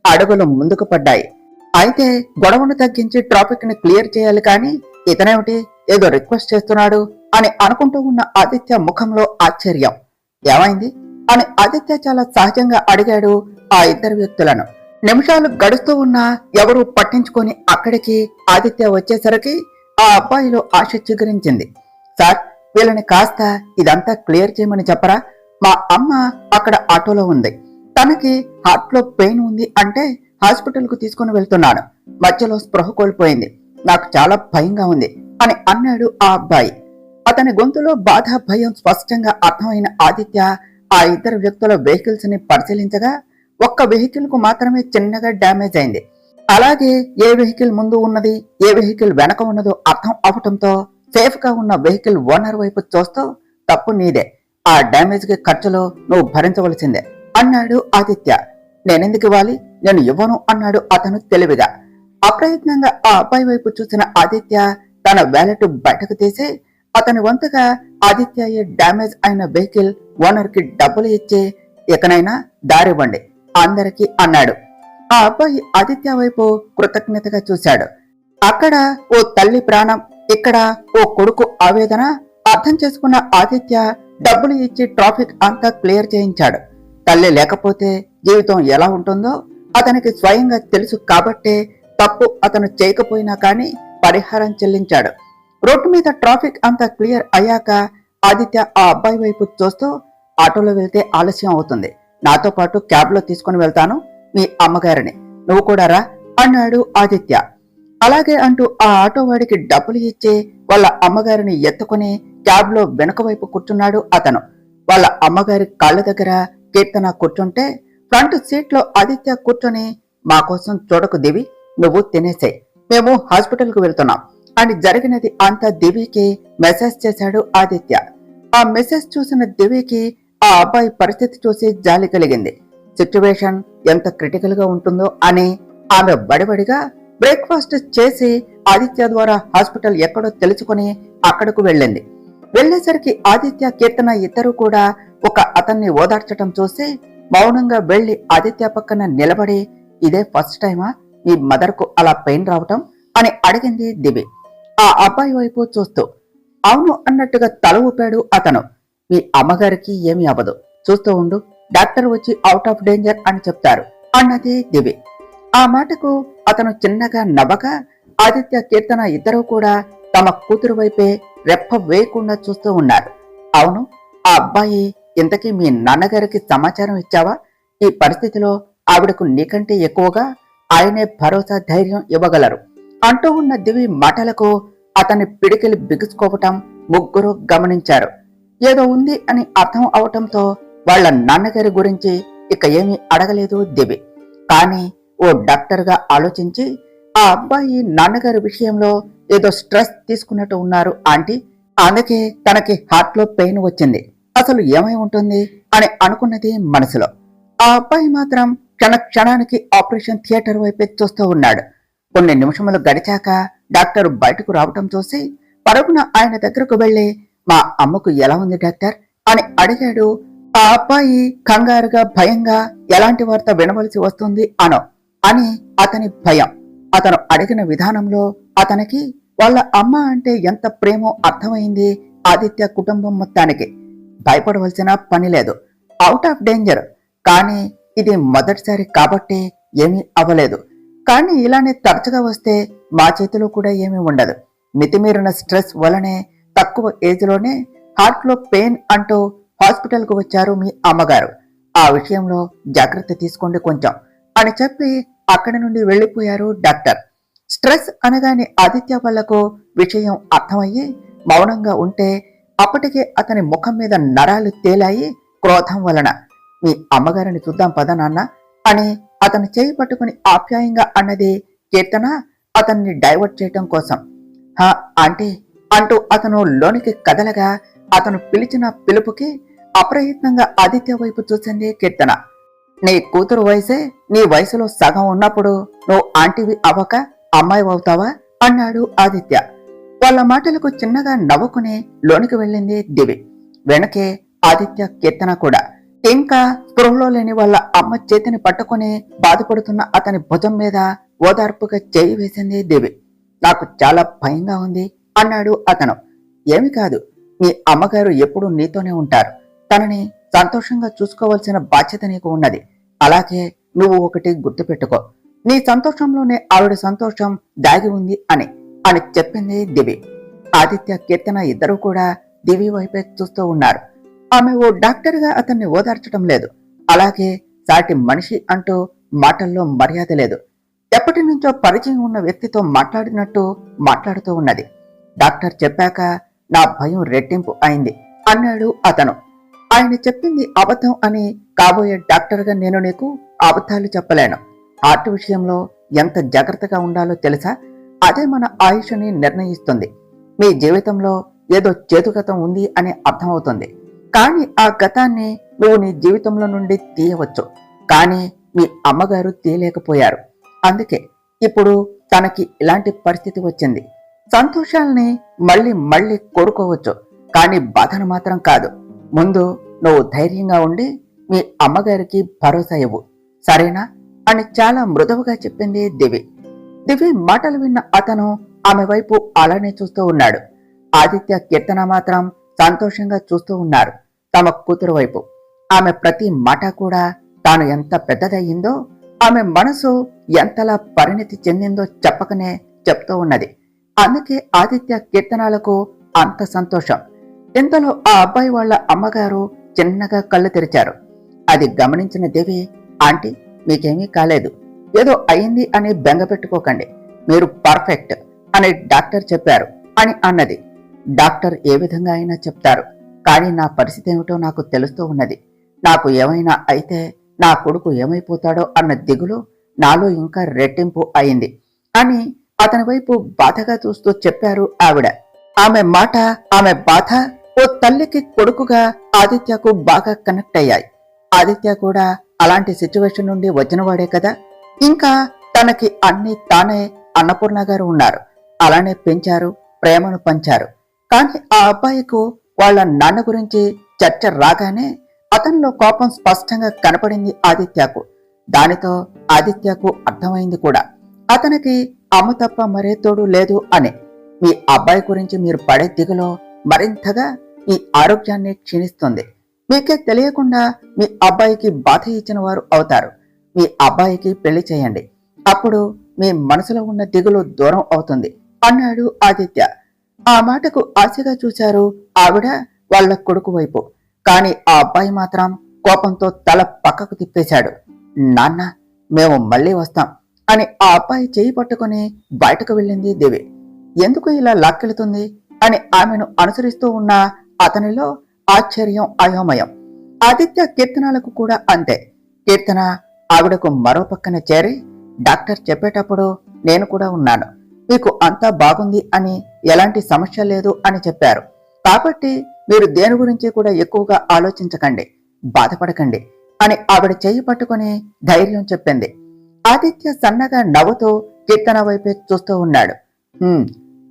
అడుగులు ముందుకు పడ్డాయి. అయితే గొడవను తగ్గించి ట్రాఫిక్ ని క్లియర్ చేయాలి కానీ ఇతనేమిటి ఏదో రిక్వెస్ట్ చేస్తున్నాడు అని అనుకుంటూ ఉన్న ఆదిత్య ముఖంలో ఆశ్చర్యం. ఏమైంది అని ఆదిత్య చాలా సహజంగా అడిగాడు ఆ ఇద్దరు వ్యక్తులను. నిమిషాలు గడుస్తూ ఉన్నా ఎవరూ పట్టించుకొని అక్కడికి ఆదిత్య వచ్చేసరికి ఆ అబ్బాయిలో ఆశ చిగురించింది. సార్, వీళ్ళని కాస్త ఇదంతా క్లియర్ చేయమని చెప్పరా? మా అమ్మ అక్కడ ఆటోలో ఉంది. తనకి హార్ట్ లో పెయిన్ ఉంది అంటే హాస్పిటల్ కు తీసుకుని వెళ్తున్నాను. మధ్యలో స్పృహ కోల్పోయింది. నాకు చాలా భయంగా ఉంది అని అన్నాడు ఆ అబ్బాయి. అతని గొంతులో బాధ, భయం స్పష్టంగా అర్థమైన ఆదిత్య ఆ ఇద్దరు వ్యక్తుల వెహికల్స్ ని పరిశీలించగా ఒక్క వెహికల్ కు మాత్రమే చిన్నగా డ్యామేజ్ అయింది. అలాగే ఏ వెహికల్ ముందు ఉన్నది, ఏ వెహికల్ వెనక ఉన్నదో అర్థం అవటంతో సేఫ్ గా ఉన్న వెహికల్ ఓనర్ వైపు చూస్తూ తప్పు నీదే, ఆ డ్యామేజ్ కి ఖర్చులు నువ్వు భరించవలసిందే అన్నాడు ఆదిత్య. నేనెందుకు ఇవ్వాలి, నేను ఇవ్వను అన్నాడు అతను తెలివిగా. అప్రయత్నంగా ఆ అబ్బాయి వైపు చూసిన ఆదిత్య తన వ్యాలెట్ బయటకు తీసి అతని వంతుగా ఆదిత్య డ్యామేజ్ అయిన వెహికల్ ఓనర్ కి డబ్బులు ఇచ్చి ఎకనైనా దారివ్వండి అందరికీ అన్నాడు. ఆ అబ్బాయి ఆదిత్య వైపు కృతజ్ఞతగా చూశాడు. అక్కడ ఓ తల్లి ప్రాణం, ఇక్కడ ఓ కొడుకు ఆవేదన అర్థం చేసుకున్న ఆదిత్య డబ్బులు ఇచ్చి ట్రాఫిక్ అంతా క్లియర్ చేయించాడు. తల్లి లేకపోతే జీవితం ఎలా ఉంటుందో అతనికి స్వయంగా తెలుసు కాబట్టే తప్పు అతను చేయకపోయినా కానీ పరిహారం చెల్లించాడు. రోడ్డు మీద ట్రాఫిక్ అంతా క్లియర్ అయ్యాక ఆదిత్య ఆ అబ్బాయి వైపు చూస్తూ, ఆటోలో వెళ్తే ఆలస్యం అవుతుంది, నాతో పాటు క్యాబ్ లో తీసుకుని వెళ్తాను మీ అమ్మగారిని, నువ్వు కూడా రా అన్నాడు ఆదిత్య. అలాగే అంటూ ఆ ఆటో వాడికి డబ్బులు ఇచ్చి వాళ్ళ అమ్మగారిని ఎత్తుకుని క్యాబ్ లో వెనుక వైపు కూర్చున్నాడు అతను. వాళ్ళ అమ్మగారి కాళ్ళ దగ్గర కీర్తన కూర్చుంటే ఫ్రంట్ సీట్ లో ఆదిత్య కూర్చొని, మా కోసం చూడకు దివి, నువ్వు తినేసే, మేము హాస్పిటల్ కు వెళ్తున్నాం అని జరిగినది అంతా దివికి మెసేజ్ చేశాడు ఆదిత్య. ఆ మెసేజ్ చూసిన దివికి ఆ అబ్బాయి పరిస్థితి చూసి జాలి కలిగింది. సిచ్యువేషన్ ఎంత క్రిటికల్ గా ఉంటుందో అని ఆమె బడిబడిగా బ్రేక్ఫాస్ట్ చేసి ఆదిత్య ద్వారా హాస్పిటల్ ఎక్కడో తెలుసుకుని అక్కడకు వెళ్ళింది. వెళ్లేసరికి ఆదిత్య, కీర్తన ఇద్దరు కూడా ఒక అతన్ని ఓదార్చటం చూసి మౌనంగా వెళ్లి ఆదిత్య పక్కన నిలబడి, ఇదే ఫస్ట్ టైమా మీ మదర్ కు అలా పెయిన్ రావటం అని అడిగింది దివి ఆ అబ్బాయి వైపు చూస్తూ. అవును అన్నట్టుగా తల ఊపాడు అతను. మీ అమ్మగారికి ఏమీ అవ్వదు, చూస్తూ ఉండు, డాక్టర్ వచ్చి అవుట్ ఆఫ్ డేంజర్ అని చెప్తారు అన్నది దివి. ఆ మాటకు అతను చిన్నగా నవ్వగా ఆదిత్య, కీర్తన ఇద్దరూ కూడా తమ కూతురు వైపే రెప్ప వేయకుండా చూస్తూ ఉన్నారు. అవును, ఆ అబ్బాయి ఇంతకీ మీ నాన్నగారికి సమాచారం ఇచ్చావా? ఈ పరిస్థితిలో ఆవిడకు నీకంటే ఎక్కువగా ఆయనే భరోసా, ధైర్యం ఇవ్వగలరు అంటూ ఉన్న దివి మాటలకు అతని పిడికిలి బిగుసుకోవటం ముగ్గురు గమనించారు. ఏదో ఉంది అని అర్థం అవటంతో వాళ్ల నాన్నగారి గురించి ఇక ఏమీ అడగలేదు దివి. కానీ ఓ డాక్టర్ గా ఆలోచించి, ఆ అబ్బాయి నాన్నగారి విషయంలో ఏదో స్ట్రెస్ తీసుకున్నట్టు ఉన్నారు ఆంటీ, అందుకే తనకి హార్ట్ లో పెయిన్ వచ్చింది, అసలు ఏమై ఉంటుంది అని అనుకున్నది మనసులో. ఆ అబ్బాయి మాత్రం క్షణానికి ఆపరేషన్ థియేటర్ వైపే చూస్తూ ఉన్నాడు. కొన్ని నిమిషములు గడిచాక డాక్టర్ బయటకు రావటం చూసి పరుగున ఆయన దగ్గరకు వెళ్లి, మా అమ్మకు ఎలా ఉంది డాక్టర్ అని అడిగాడు ఆ అబ్బాయి కంగారుగా భయంగా ఎలాంటి వార్త వినవలసి వస్తుంది అని అతని భయం. అతను అడిగిన విధానంలో అతనికి వాళ్ళ అమ్మ అంటే ఎంత ప్రేమో అర్థమైంది ఆదిత్య కుటుంబం మొత్తానికి. భయపడవలసిన పని లేదు, అవుట్ ఆఫ్ డేంజర్. కానీ ఇది మొదటిసారి కాబట్టి ఏమీ అవ్వలేదు. కానీ ఇలానే తరచుగా వస్తే మా చేతిలో కూడా ఏమీ ఉండదు. మితిమీరిన స్ట్రెస్ వలనే తక్కువ ఏజ్లోనే హార్ట్లో పెయిన్ అంటూ హాస్పిటల్కు వచ్చారు మీ అమ్మగారు. ఆ విషయంలో జాగ్రత్త తీసుకోండి కొంచెం అని చెప్పి అక్కడి నుండి వెళ్లిపోయారు డాక్టర్. స్ట్రెస్ అనగానే ఆదిత్య వాళ్లకు విషయం అర్థమయ్యి మౌనంగా ఉంటే అప్పటికే అతని ముఖం మీద నరాలు తేలాయి క్రోధం వలన. మీ అమ్మగారిని చూద్దాం పద నాన్న అని అతను చేయి పట్టుకుని ఆప్యాయంగా అన్నది కీర్తన అతన్ని డైవర్ట్ చేయటం కోసం. హా ఆంటీ అంటూ అతను లోనికి కదలగా అతను పిలిచిన పిలుపుకి అప్రయత్నంగా ఆదిత్య వైపు చూసింది కీర్తన. నీ కూతురు వయసే నీ వయసులో సగం ఉన్నప్పుడు నువ్వు ఆంటీవి అవ్వక అమ్మాయి అవుతావా అన్నాడు ఆదిత్య. వాళ్ళ మాటలకు చిన్నగా నవ్వుకుని లోనికి వెళ్ళింది దివి. వెనకే ఆదిత్య కీర్తన కూడా. ఇంకా స్పృహలో లేని వాళ్ళ అమ్మ చేతిని పట్టుకుని బాధపడుతున్న అతని భుజం మీద ఓదార్పుగా చేయి వేసింది దివి. నాకు చాలా భయంగా ఉంది అన్నాడు అతను. ఏమి కాదు, మీ అమ్మగారు ఎప్పుడూ నీతోనే ఉంటారు. తనని సంతోషంగా చూసుకోవాల్సిన బాధ్యత నీకు ఉన్నది. అలాగే నువ్వు ఒకటి గుర్తుపెట్టుకో, నీ సంతోషంలోనే ఆవిడ సంతోషం దాగి ఉంది అని చెప్పింది దివి. ఆదిత్య కీర్తన ఇద్దరూ కూడా దివి వైపే చూస్తూ ఉన్నారు. ఆమె ఓ డాక్టర్గా అతన్ని ఓదార్చడం లేదు. అలాగే సాటి మనిషి అంటూ మాటల్లో మర్యాద లేదు. ఎప్పటి నుంచో పరిచయం ఉన్న వ్యక్తితో మాట్లాడినట్టు మాట్లాడుతూ ఉన్నది. డాక్టర్ చెప్పాక నా భయం రెట్టింపు అయింది అన్నాడు అతను. ఆయన చెప్పింది అబద్ధం అని కాబోయే డాక్టర్గా నేను నీకు అబద్ధాలు చెప్పలేను. హార్ట్ విషయంలో ఎంత జాగ్రత్తగా ఉండాలో తెలుసా? అదే మన ఆయుష్ని నిర్ణయిస్తుంది. మీ జీవితంలో ఏదో చేతుగతం ఉంది అని అర్థమవుతుంది. కానీ ఆ గతాన్ని నువ్వు నీ జీవితంలో నుండి తీయవచ్చు. కానీ మీ అమ్మగారు తీయలేకపోయారు. అందుకే ఇప్పుడు తనకి ఇలాంటి పరిస్థితి వచ్చింది. సంతోషాల్ని మళ్ళీ మళ్ళీ కోరుకోవచ్చు, కానీ బాధను మాత్రం కాదు. ముందు నువ్వు ధైర్యంగా ఉండి మీ అమ్మగారికి భరోసా ఇవ్వు, సరేనా అని చాలా మృదువుగా చెప్పింది దివి. దివి మాటలు విన్న అతను ఆమె వైపు అలానే చూస్తూ ఉన్నాడు. ఆదిత్య కీర్తన మాత్రం సంతోషంగా చూస్తూ ఉన్నారు తమ కూతురు వైపు. ఆమె ప్రతి మాట కూడా తాను ఎంత పెద్దదయ్యిందో, ఆమె మనసు ఎంతలా పరిణితి చెందిందో చెప్పకనే చెప్తూ ఉన్నది. అందుకే ఆదిత్య కీర్తనాలకు అంత సంతోషం. ఇంతలో ఆ అబ్బాయి వాళ్ళ అమ్మగారు చిన్నగా కళ్ళు తెరిచారు. అది గమనించిన దేవి, ఆంటీ మీకేమీ కాలేదు, ఏదో అయింది అని బెంగ పెట్టుకోకండి, మీరు పర్ఫెక్ట్ అని డాక్టర్ చెప్పారు అని అన్నది. డాక్టర్ ఏ విధంగా అయినా చెప్తారు, కానీ నా పరిస్థితి ఏమిటో నాకు తెలుస్తూ ఉన్నది. నాకు ఏమైనా అయితే నా కొడుకు ఏమైపోతాడో అన్న దిగులు నాలో ఇంకా రెట్టింపు అయింది అని అతని వైపు బాధగా చూస్తూ చెప్పారు ఆవిడ. ఆమె మాట, ఆమె బాధ ఓ తల్లికి కొడుకుగా ఆదిత్యకు బాగా కనెక్ట్ అయ్యాయి. ఆదిత్య కూడా అలాంటి సిచ్యువేషన్ నుండి వచ్చినవాడే కదా. ఇంకా తనకి అన్ని తానే అన్నపూర్ణ గారు ఉన్నారు. అలానే పెంచారు, ప్రేమను పంచారు. కానీ ఆ అబ్బాయికు వాళ్ళ నాన్న గురించి చర్చ రాగానే అతనిలో కోపం స్పష్టంగా కనపడింది ఆదిత్యకు. దానితో ఆదిత్యకు అర్థమైంది కూడా, అతనికి అమ్మ తప్ప మరే తోడు లేదు అని. మీ అబ్బాయి గురించి మీరు పడే దిగులో మరింతగా మీ ఆరోగ్యాన్ని క్షీణిస్తుంది. మీకే తెలియకుండా మీ అబ్బాయికి బాధ ఇచ్చిన వారు అవుతారు. మీ అబ్బాయికి పెళ్లి చేయండి, అప్పుడు మీ మనసులో ఉన్న దిగులు దూరం అవుతుంది అన్నాడు ఆదిత్య. ఆ మాటకు ఆశగా చూశారు ఆవిడ వాళ్ళ కొడుకు వైపు. కాని ఆ అబ్బాయి మాత్రం కోపంతో తల పక్కకు తిప్పేశాడు. నాన్న, మేము మళ్ళీ వస్తాం అని ఆ అబ్బాయి చేయి పట్టుకుని బయటకు వెళ్ళింది దేవి. ఎందుకు ఇలా లాక్కెళుతుంది అని ఆమెను అనుసరిస్తూ ఉన్న అతనిలో ఆశ్చర్యం, అయోమయం. ఆదిత్య కీర్తనాలకు కూడా అంతే. కీర్తన ఆవిడకు మరో పక్కన చేరి, డాక్టర్ చెప్పేటప్పుడు నేను కూడా ఉన్నాను, మీకు అంతా బాగుంది అని, ఎలాంటి సమస్య లేదు అని చెప్పారు. కాబట్టి మీరు దేని గురించి కూడా ఎక్కువగా ఆలోచించకండి, బాధపడకండి అని ఆవిడ చెయ్యి పట్టుకుని ధైర్యం చెప్పింది. ఆదిత్య సన్నగా నవ్వుతూ కీర్తన వైపే చూస్తూ ఉన్నాడు.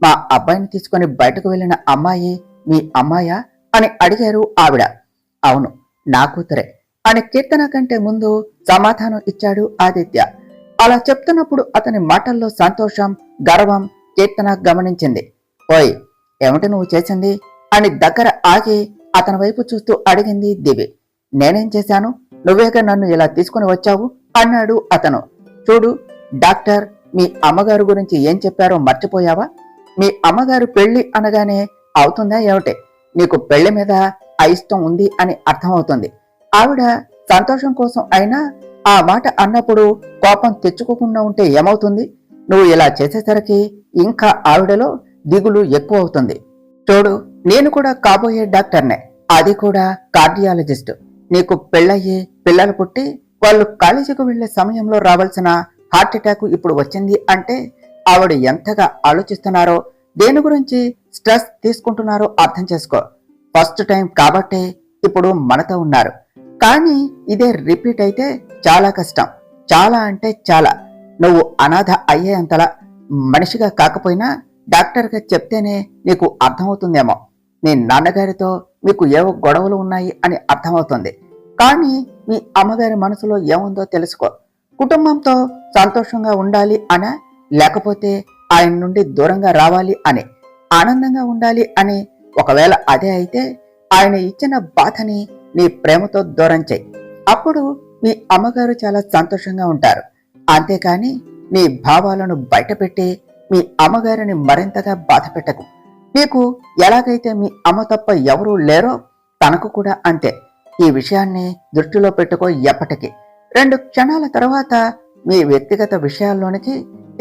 మా అబ్బాయిని తీసుకుని బయటకు వెళ్ళిన అమ్మాయి మీ అమ్మాయా అని అడిగారు ఆవిడ. అవును, నా కూతురే అని కీర్తన కంటే ముందు సమాధానం ఇచ్చాడు ఆదిత్య. అలా చెప్తున్నప్పుడు అతని మాటల్లో సంతోషం, గర్వం కీర్తన గమనించింది. ఓయ్, ఏమిటి నువ్వు చేసింది అని దగ్గర ఆగి అతని వైపు చూస్తూ అడిగింది దివి. నేనేం చేశాను? నువ్వేగా నన్ను ఇలా తీసుకుని వచ్చావు అన్నాడు అతను. చూడు డాక్టర్, మీ అమ్మగారు గురించి ఏం చెప్పారో మర్చిపోయావా? మీ అమ్మగారు పెళ్లి అనగానే అవుతుందా ఏమిటి? నీకు పెళ్లి మీద అయిష్టం ఉంది అని అర్థమవుతుంది. ఆవిడ సంతోషం కోసం అయినా ఆ మాట అన్నప్పుడు కోపం తెచ్చుకోకుండా ఉంటే ఏమవుతుంది? నువ్వు ఇలా చేసేసరికి ఇంకా ఆవిడలో దిగులు ఎక్కువ అవుతుంది. చూడు, నేను కూడా కాబోయే డాక్టర్నే, అది కూడా కార్డియాలజిస్ట్. నీకు పెళ్ళయ్యి పిల్లలు పుట్టి వాళ్ళు కాలేజీకి వెళ్లే సమయంలో రావాల్సిన హార్ట్ అటాక్ ఇప్పుడు వచ్చింది అంటే ఆవిడ ఎంతగా ఆలోచిస్తున్నారో, దేని గురించి స్ట్రెస్ తీసుకుంటున్నారో అర్థం చేసుకో. ఫస్ట్ టైం కాబట్టే ఇప్పుడు మనతో ఉన్నారు, కానీ ఇదే రిపీట్ అయితే చాలా కష్టం. చాలా అంటే చాలా. నువ్వు అనాథ అయ్యేంతలా మనిషిగా కాకపోయినా డాక్టర్గా చెప్తేనే నీకు అర్థమవుతుందేమో. మీ నాన్నగారితో మీకు ఏవో గొడవలు ఉన్నాయి అని అర్థమవుతుంది, కానీ మీ అమ్మగారి మనసులో ఏముందో తెలుసుకో. కుటుంబంతో సంతోషంగా ఉండాలి అనా, లేకపోతే ఆయన నుండి దూరంగా రావాలి అని, ఆనందంగా ఉండాలి అని? ఒకవేళ అదే అయితే ఆయన ఇచ్చిన బాధని నీ ప్రేమతో దూరం చెయ్యి. అప్పుడు మీ అమ్మగారు చాలా సంతోషంగా ఉంటారు. అంతేకాని నీ భావాలను బయటపెట్టి మీ అమ్మగారిని మరింతగా బాధ పెట్టకు. నీకు ఎలాగైతే మీ అమ్మ తప్ప ఎవరూ లేరో తనకు కూడా అంతే. ఈ విషయాన్ని దృష్టిలో పెట్టుకో ఎప్పటికీ. 2 క్షణాల తర్వాత మీ వ్యక్తిగత విషయాల్లోనికి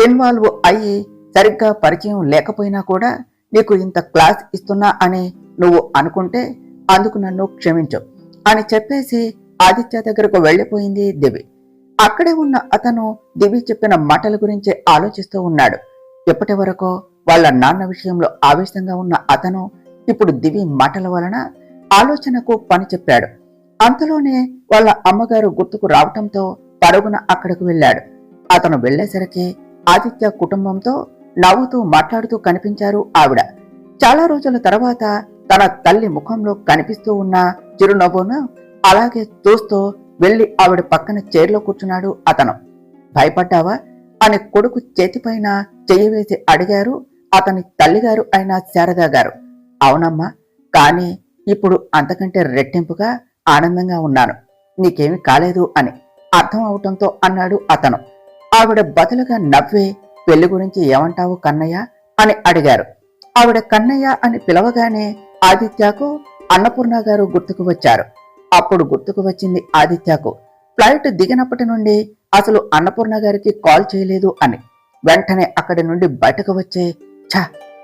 ఇన్వాల్వ్ అయ్యి సరిగ్గా పరిచయం లేకపోయినా కూడా నీకు ఇంత క్లాస్ ఇస్తున్నా అని నువ్వు అనుకుంటే అందుకు నన్ను క్షమించు అని చెప్పేసి ఆదిత్య దగ్గరకు వెళ్లిపోయింది దివి. అక్కడే ఉన్న అతను దివి చెప్పిన మాటల గురించి ఆలోచిస్తూ ఉన్నాడు. ఇప్పటి వరకు వాళ్ళ నాన్న విషయంలో ఆవేశంగా ఉన్న అతను ఇప్పుడు దివి మాటల వలన ఆలోచనకు పని చెప్పాడు. అంతలోనే వాళ్ళ అమ్మగారు గుర్తుకు రావటంతో పరుగున అక్కడికి వెళ్ళాడు. అతను వెళ్లేసరికి ఆదిత్య కుటుంబంతో నవ్వుతూ మాట్లాడుతూ కనిపించారు ఆవిడ. చాలా రోజుల తర్వాత తన తల్లి ముఖంలో కనిపిస్తూ ఉన్న చిరునవ్వును అలాగే చూస్తూ వెళ్లి ఆవిడ పక్కన చైర్లో కూర్చున్నాడు అతను. భయపడ్డావా అని కొడుకు చేతిపైన చెయ్యి వేసి అడిగారు అతని తల్లిగారు అయిన శారదా గారు. అవునమ్మా, కానీ ఇప్పుడు అంతకంటే రెట్టింపుగా ఆనందంగా ఉన్నాను, నీకేమి కాలేదు అని అర్థం అవటంతో అన్నాడు అతను. ఆవిడ బదులుగా నవ్వే పెళ్లి గురించి ఏమంటావు కన్నయ్య అని అడిగారు. ఆవిడ కన్నయ్య అని పిలవగానే ఆదిత్యకు అన్నపూర్ణ గారు గుర్తుకు వచ్చారు. అప్పుడు గుర్తుకు వచ్చింది ఆదిత్యకు ఫ్లైట్ దిగినప్పటి నుండి అసలు అన్నపూర్ణ గారికి కాల్ చేయలేదు అని. వెంటనే అక్కడి నుండి బయటకు వచ్చే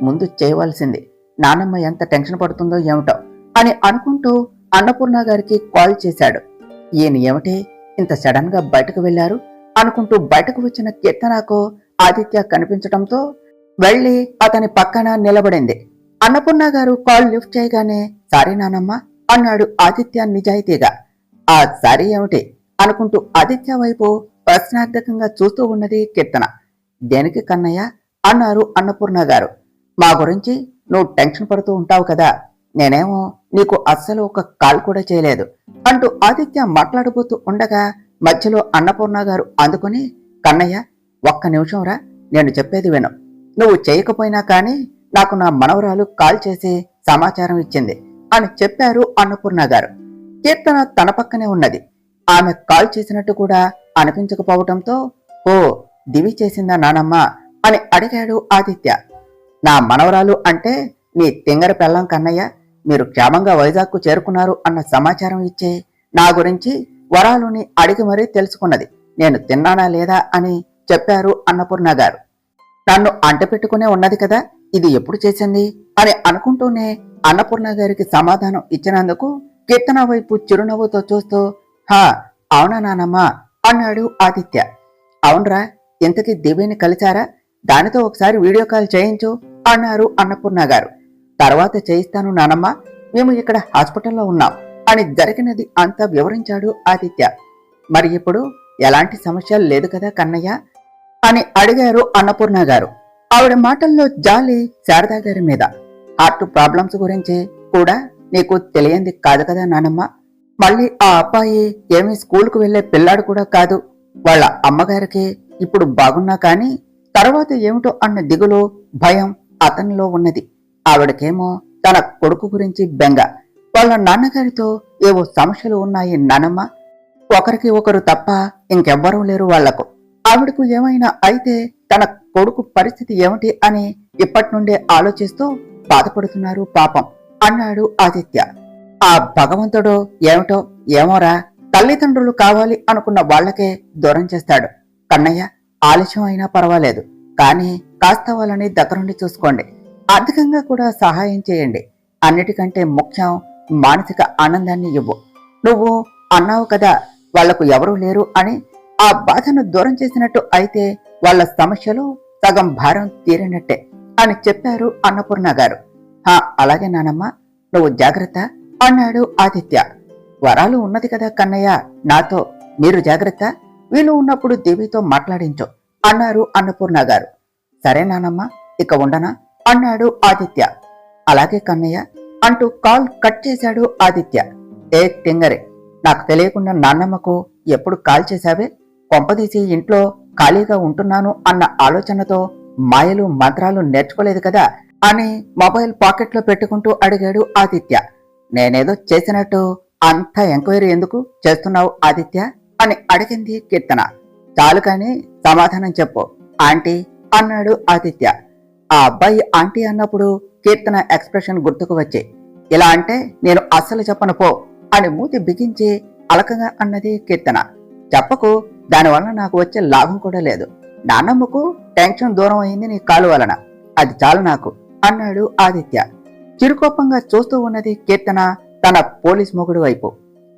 ముందు చేయవలసింది, నానమ్మ ఎంత టెన్షన్ పడుతుందో ఏమిటో అని అనుకుంటూ అన్నపూర్ణ గారికి కాల్ చేశాడు. ఈయన ఏమిటి ఇంత సడన్ గా బయటకు వెళ్లారు అనుకుంటూ బయటకు వచ్చిన కీర్తనకు ఆదిత్య కనిపించటంతో వెళ్లి అతని పక్కన నిలబడింది. అన్నపూర్ణ గారు కాల్ లిఫ్ట్ చేయగానే సారీ నానమ్మ అన్నాడు ఆదిత్య నిజాయితీగా. ఆ సారీ ఏమిటి అనుకుంటూ ఆదిత్య వైపు ప్రశ్నార్థకంగా చూస్తూ ఉన్నది కీర్తన. దేనికి కన్నయ్య అన్నారు అన్నపూర్ణ గారు. మా గురించి నువ్వు టెన్షన్ పడుతూ ఉంటావు కదా, నేనేమో నీకు అస్సలు ఒక కాల్ కూడా చేయలేదు అంటూ ఆదిత్య మాట్లాడబోతూ ఉండగా మధ్యలో అన్నపూర్ణ గారు అందుకుని, కన్నయ్య ఒక్క నిమిషం రా, నేను చెప్పేది విను. నువ్వు చేయకపోయినా కానీ నాకు నా మనవరాలు కాల్ చేసి సమాచారం ఇచ్చింది అని చెప్పారు అన్నపూర్ణ గారు. కీర్తన తన పక్కనే ఉన్నది. ఆమె కాల్ చేసినట్టు కూడా అనిపించకపోవటంతో ఓ దివి చేసిందా నానమ్మ అని అడిగాడు ఆదిత్య. నా మనవరాలు అంటే నీ తింగర పెళ్ళం కన్నయ్య, మీరు క్షేమంగా వైజాగ్కు చేరుకున్నారు అన్న సమాచారం ఇచ్చి నా గురించి వరాలుని అడిగి మరీ తెలుసుకున్నది. నేను తిన్నానా లేదా అని చెప్పారు అన్నపూర్ణ గారు. నన్ను అంటపెట్టుకునే ఉన్నది కదా, ఇది ఎప్పుడు చేసింది అని అనుకుంటూనే అన్నపూర్ణ గారికి సమాధానం ఇచ్చినందుకు కీర్తన వైపు చిరునవ్వుతో చూస్తూ హా అవునా నానమ్మా అన్నాడు ఆదిత్య. అవునరా, ఇంతకీ దివ్యని కలిశారా? దానితో ఒకసారి వీడియో కాల్ చేయించు అన్నారు అన్నపూర్ణ గారు. తర్వాత చేయిస్తాను నానమ్మ, మేము ఇక్కడ హాస్పిటల్లో ఉన్నాం అని జరిగినది అంతా వివరించాడు ఆదిత్య. మరి ఇప్పుడు ఎలాంటి సమస్య లేదు కదా కన్నయ్య అని అడిగారు అన్నపూర్ణ గారు. ఆవిడ మాటల్లో జాలి శారదా గారి మీద. హార్ట్ ప్రాబ్లమ్స్ గురించి కూడా నీకు తెలియంది కాదు కదా నానమ్మ, మళ్ళీ ఆ అబ్బాయి ఏమీ స్కూల్కు వెళ్లే పిల్లాడు కూడా కాదు. వాళ్ళ అమ్మగారికి ఇప్పుడు బాగున్నా కానీ తర్వాత ఏమిటో అన్న దిగులు, భయం అతనిలో ఉన్నది. ఆవిడకేమో తన కొడుకు గురించి బెంగ. వాళ్ళ నాన్నగారితో ఏవో సమస్యలు ఉన్నాయి నానమ్మ. ఒకరికి ఒకరు తప్ప ఇంకెవ్వరూ లేరు వాళ్లకు. ఆవిడకు ఏమైనా అయితే తన కొడుకు పరిస్థితి ఏమిటి అని ఇప్పటి నుండే ఆలోచిస్తూ బాధపడుతున్నారు పాపం అన్నాడు ఆదిత్య. ఆ భగవంతుడు ఏమిటో ఏమోరా, తల్లిదండ్రులు కావాలి అనుకున్న వాళ్లకే దూరం చేస్తాడు. కన్నయ్య, ఆలస్యం అయినా పర్వాలేదు, కానీ కాస్త వాళ్ళని దగ్గరుండి చూసుకోండి. ఆర్థికంగా కూడా సహాయం చేయండి. అన్నిటికంటే ముఖ్యం మానసిక ఆనందాన్ని ఇవ్వు. నువ్వు అన్నావు కదా వాళ్లకు ఎవరూ లేరు అని. ఆ బాధను దూరం చేసినట్టు అయితే వాళ్ళ సమస్యలు సగం భారం తీరినట్టే అని చెప్పారు అన్నపూర్ణ గారు. అలాగే నానమ్మ, నువ్వు జాగ్రత్త అన్నాడు ఆదిత్య. వరాలు ఉన్నది కదా కన్నయ్య, నాతో మీరు జాగ్రత్త. వీలు ఉన్నప్పుడు దేవితో మాట్లాడించు అన్నారు అన్నపూర్ణ గారు. సరే నానమ్మ, ఇక ఉండనా అన్నాడు ఆదిత్య. అలాగే కన్నయ్య అంటూ కాల్ కట్ చేశాడు ఆదిత్య. ఏ తింగరే, నాకు తెలియకుండా నాన్నమ్మకు ఎప్పుడు కాల్ చేశావే? కొంపదీసి ఇంట్లో ఖాళీగా ఉంటున్నాను అన్న ఆలోచనతో మాయలు మంత్రాలు నేర్చుకోలేదు కదా అని మొబైల్ పాకెట్లో పెట్టుకుంటూ అడిగాడు ఆదిత్య. నేనేదో చేసినట్టు అంత ఎంక్వైరీ ఎందుకు చేస్తున్నావు ఆదిత్య అని అడిగింది కీర్తన. చాలు కాని సమాధానం చెప్పు ఆంటీ అన్నాడు ఆదిత్య. ఆ అబ్బాయి ఆంటీ అన్నప్పుడు కీర్తన ఎక్స్ప్రెషన్ గుర్తుకు వచ్చి, ఇలా అంటే నేను అస్సలు చెప్పను పో అని మూతి బిగించి అలకగా అన్నది కీర్తన. చెప్పకు, దానివల్ల నాకు వచ్చే లాభం కూడా లేదు. నాన్నమ్మకు టెన్షన్ దూరం అయింది నీ కాలు వలన, అది చాలు నాకు అన్నాడు ఆదిత్య. చిరుకోపంగా చూస్తూ ఉన్నది కీర్తన తన పోలీస్ మొగుడు వైపు.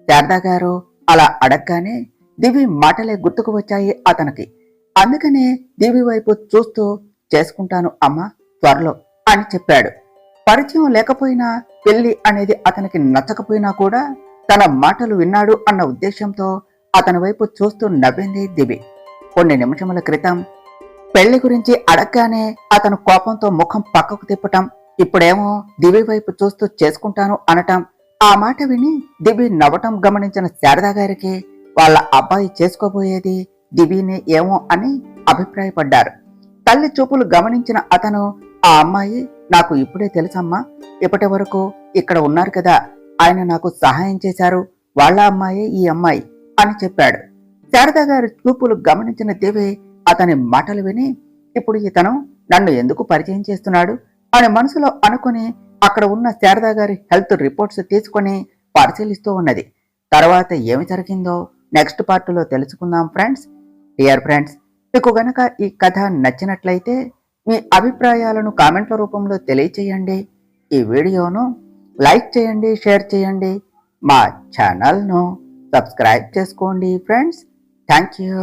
శారదా గారు అలా అడగగానే దివి మాటలే గుర్తుకు వచ్చాయి అతనికి. అందుకనే దివి వైపు చూస్తూ చేసుకుంటాను అమ్మా త్వరలో అని చెప్పాడు. పరిచయం లేకపోయినా పెళ్లి అనేది అతనికి నచ్చకపోయినా కూడా తన మాటలు విన్నాడు అన్న ఉద్దేశంతో అతని వైపు చూస్తూ నవ్వింది దివి. కొన్ని నిమిషముల క్రితం పెళ్లి గురించి అడగగానే అతను కోపంతో ముఖం పక్కకు తిప్పటం, ఇప్పుడేమో దివి వైపు చూస్తూ చేసుకుంటాను అనటం, ఆ మాట విని దివి నవ్వటం గమనించిన శారదా గారికి వాళ్ళ అబ్బాయి చేసుకోబోయేది దివినే ఏమో అని అభిప్రాయపడ్డారు. తల్లి చూపులు గమనించిన అతను, ఆ అమ్మాయి నాకు ఇప్పుడే తెలుసమ్మా, ఇప్పటి వరకు ఇక్కడ ఉన్నారు కదా, ఆయన నాకు సహాయం చేశారు, వాళ్ళ అమ్మాయే ఈ అమ్మాయి అని చెప్పాడు. శారదా గారి చూపులు గమనించిన దేవి అతని మాటలు విని, ఇప్పుడు ఇతను నన్ను ఎందుకు పరిచయం చేస్తున్నాడు అని మనసులో అనుకుని అక్కడ ఉన్న శారదా గారి హెల్త్ రిపోర్ట్స్ తీసుకొని పరిశీలిస్తూ ఉన్నది. తర్వాత ఏమి జరిగిందో నెక్స్ట్ పార్ట్లో తెలుసుకుందాం ఫ్రెండ్స్. డియర్ ఫ్రెండ్స్, మీకు గనక ఈ కథ నచ్చినట్లయితే మీ అభిప్రాయాలను కామెంట్ల రూపంలో తెలియచేయండి. ఈ వీడియోను లైక్ చేయండి, షేర్ చేయండి, మా ఛానల్ను సబ్స్క్రైబ్ చేసుకోండి ఫ్రెండ్స్. Thank you.